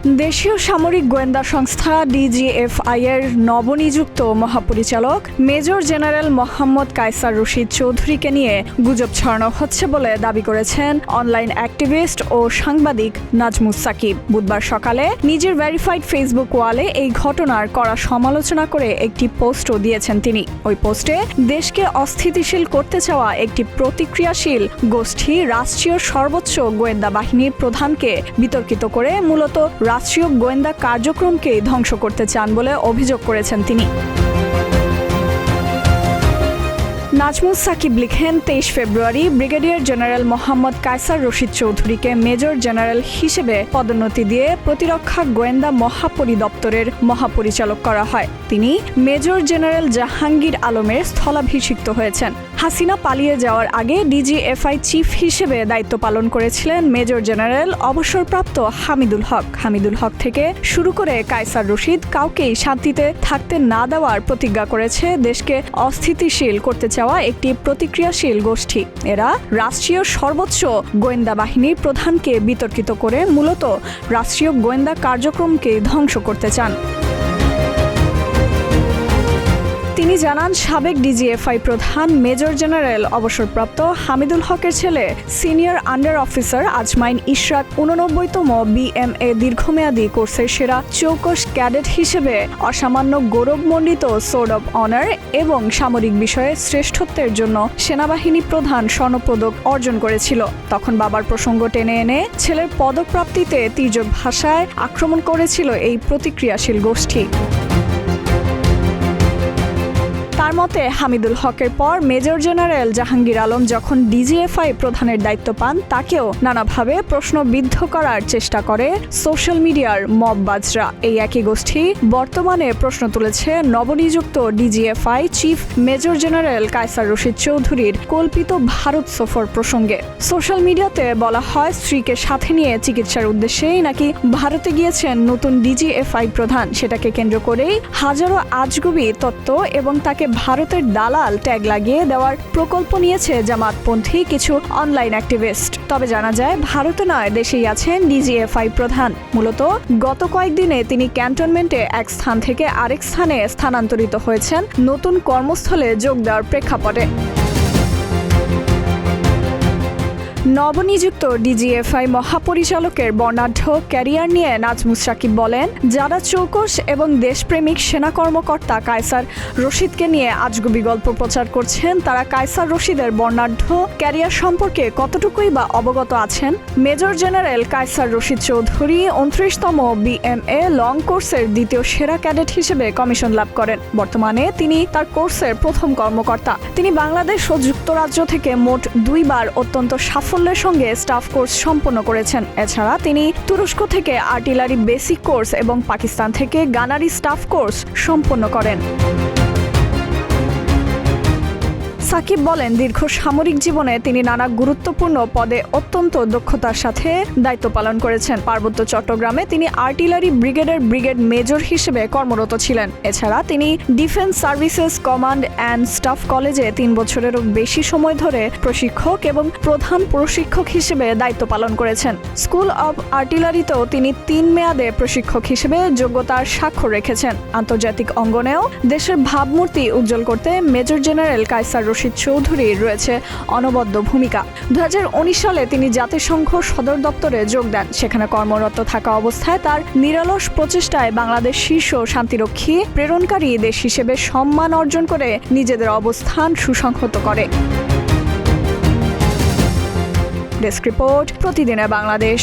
দেশীয় সামরিক গোয়েন্দা সংস্থা ডিজিএফআই এর নবনিযুক্ত মহাপরিচালক মেজর জেনারেল মোহাম্মদ কায়সার রশিদ চৌধুরীকে নিয়ে গুজব ছড়ানো হচ্ছে বলে দাবি করেছেন অনলাইন অ্যাক্টিভিস্ট ও সাংবাদিক নাজমুস সাকিব। বুধবার সকালে নিজের ভেরিফাইড ফেসবুক ওয়ালে এই ঘটনার কড়া সমালোচনা করে একটি পোস্টও দিয়েছেন তিনি। ওই পোস্টে দেশকে অস্থিতিশীল করতে চাওয়া একটি প্রতিক্রিয়াশীল গোষ্ঠী রাষ্ট্রীয় সর্বোচ্চ গোয়েন্দা বাহিনীর প্রধানকে বিতর্কিত করে মূলত রাষ্ট্রীয় গোয়েন্দা কার্যক্রমকে ধ্বংস করতে চান বলে অভিযোগ করেছেন তিনি। নাজমুস সাকিব লিখেন, 23 ফেব্রুয়ারি ব্রিগেডিয়ার জেনারেল মোহাম্মদ কায়সার রশিদ চৌধুরীকে মেজর জেনারেল হিসেবে পদোন্নতি দিয়ে প্রতিরক্ষা গোয়েন্দা মহাপরিদপ্তরের মহাপরিচালক করা হয়। তিনি মেজর জেনারেল জাহাঙ্গীর আলমের স্থলাভিষিক্ত হয়েছেন। হাসিনা পালিয়ে যাওয়ার আগে ডিজিএফআই চিফ হিসেবে দায়িত্ব পালন করেছিলেন মেজর জেনারেল অবসরপ্রাপ্ত হামিদুল হক। হামিদুল হক থেকে শুরু করে কায়সার রশিদ কাউকেই শান্তিতে থাকতে না দেওয়ার প্রতিজ্ঞা করেছে দেশকে অস্থিতিশীল করতে চাওয়া একটি প্রতিক্রিয়াশীল গোষ্ঠী। এরা রাষ্ট্রীয় সর্বোচ্চ গোয়েন্দা বাহিনীর প্রধানকে বিতর্কিত করে মূলত রাষ্ট্রীয় গোয়েন্দা কার্যক্রমকে ধ্বংস করতে চান। তিনি জানান, সাবেক ডিজিএফআই প্রধান মেজর জেনারেল অবসরপ্রাপ্ত হামিদুল হকের ছেলে সিনিয়র আন্ডার অফিসার আজমাইন ইশরাক 89তম বিএমএ দীর্ঘমেয়াদী কোর্সের সেরা চৌকস ক্যাডেট হিসেবে অসামান্য গৌরবমণ্ডিত সোর্ড অব অনার এবং সামরিক বিষয়ে শ্রেষ্ঠত্বের জন্য সেনাবাহিনী প্রধান স্বর্ণপদক অর্জন করেছিল। তখন বাবার প্রসঙ্গ টেনে এনে ছেলের পদকপ্রাপ্তিতে তীর্যক ভাষায় আক্রমণ করেছিল এই প্রতিক্রিয়াশীল গোষ্ঠী। তার মতে, হামিদুল হকের পর মেজর জেনারেল জাহাঙ্গীর আলম যখন ডিজিএফআই প্রধানের দায়িত্ব পান তাকেও নানাভাবে প্রশ্নবিদ্ধ করার চেষ্টা করে সোশ্যাল মিডিয়ার মববাজরা। এই একই গোষ্ঠী বর্তমানে প্রশ্ন তুলেছে নবনিযুক্ত DGFI chief major general Kaiser Rashid চৌধুরীর কল্পিত ভারত সফর প্রসঙ্গে। সোশ্যাল মিডিয়াতে বলা হয়, স্ত্রীকে সাথে নিয়ে চিকিৎসার উদ্দেশ্যেই নাকি ভারতে গিয়েছেন নতুন ডিজিএফআই প্রধান। সেটাকে কেন্দ্র করেই হাজারো আজগুবি তত্ত্ব এবং তাকে ভারতের দালাল ট্যাগ লাগিয়ে দেওয়ার প্রকল্প নিয়েছে জামাতপন্থী কিছু অনলাইন অ্যাক্টিভিস্ট। তবে জানা যায়, ভারতে নয় দেশেই আছেন ডিজিএফআই প্রধান। মূলত গত কয়েকদিনে তিনি ক্যান্টনমেন্টে এক স্থান থেকে আরেক স্থানে স্থানান্তরিত হয়েছেন নতুন কর্মস্থলে যোগ দেওয়ার প্রেক্ষাপটে। নবনিযুক্ত ডিজিএফআই মহাপরিচালকের বর্ণাঢ্য ক্যারিয়ার নিয়ে নাজমুস সাকিব বলেন, যারা চৌকস এবং দেশপ্রেমিক সেনা কর্মকর্তা কায়সার রশিদকে নিয়ে আজগুবি গল্প প্রচার করছেন তারা কায়সার রশিদের বর্ণাঢ্য ক্যারিয়ার সম্পর্কে কতটুকুই বা অবগত আছেন। মেজর জেনারেল কায়সার রশিদ চৌধুরী 29তম বিএমএ লং কোর্সের দ্বিতীয় সেরা ক্যাডেট হিসেবে কমিশন লাভ করেন। বর্তমানে তিনি তার কোর্সের প্রথম কর্মকর্তা। তিনি বাংলাদেশ ও যুক্তরাজ্য থেকে মোট 2 বার অত্যন্ত সাফল্যের সঙ্গে স্টাফ কোর্স সম্পন্ন করেছেন। এছাড়া তিনি তুরস্ক থেকে আর্টিলারি বেসিক কোর্স এবং পাকিস্তান থেকে গানারি স্টাফ কোর্স সম্পন্ন করেন। সাকিব বলেন, দীর্ঘ সামরিক জীবনে তিনি নানা গুরুত্বপূর্ণ পদে অত্যন্ত দক্ষতার সাথে দায়িত্ব পালন করেছেন। পার্বত্য চট্টগ্রামে তিনি আর্টিলারি ব্রিগেডের ব্রিগেড মেজর হিসেবে কর্মরত ছিলেন। এছাড়া তিনি defence services command and staff কলেজে 3 বছরেরও বেশি সময় ধরে প্রশিক্ষক এবং প্রধান প্রশিক্ষক হিসেবে দায়িত্ব পালন করেছেন। স্কুল অব আর্টিলারিতেও তিনি 3 মেয়াদে প্রশিক্ষক হিসেবে যোগ্যতার স্বাক্ষর রেখেছেন। আন্তর্জাতিক অঙ্গনেও দেশের ভাবমূর্তি উজ্জ্বল করতে মেজর জেনারেল কায়সার রশিদ চৌধুরীর রয়েছে অনবদ্য ভূমিকা। 2019 সালে তিনি জাতিসংঘ সদর দপ্তরে যোগ দেন। সেখানে কর্মরত থাকা অবস্থায় তার নিরলস প্রচেষ্টায় বাংলাদেশ শীর্ষ শান্তিরক্ষী প্রেরণকারী দেশ হিসেবে সম্মান অর্জন করে নিজেদের অবস্থান সুসংহত করে। ডেস্ক রিপোর্ট, প্রতিদিনের বাংলাদেশ।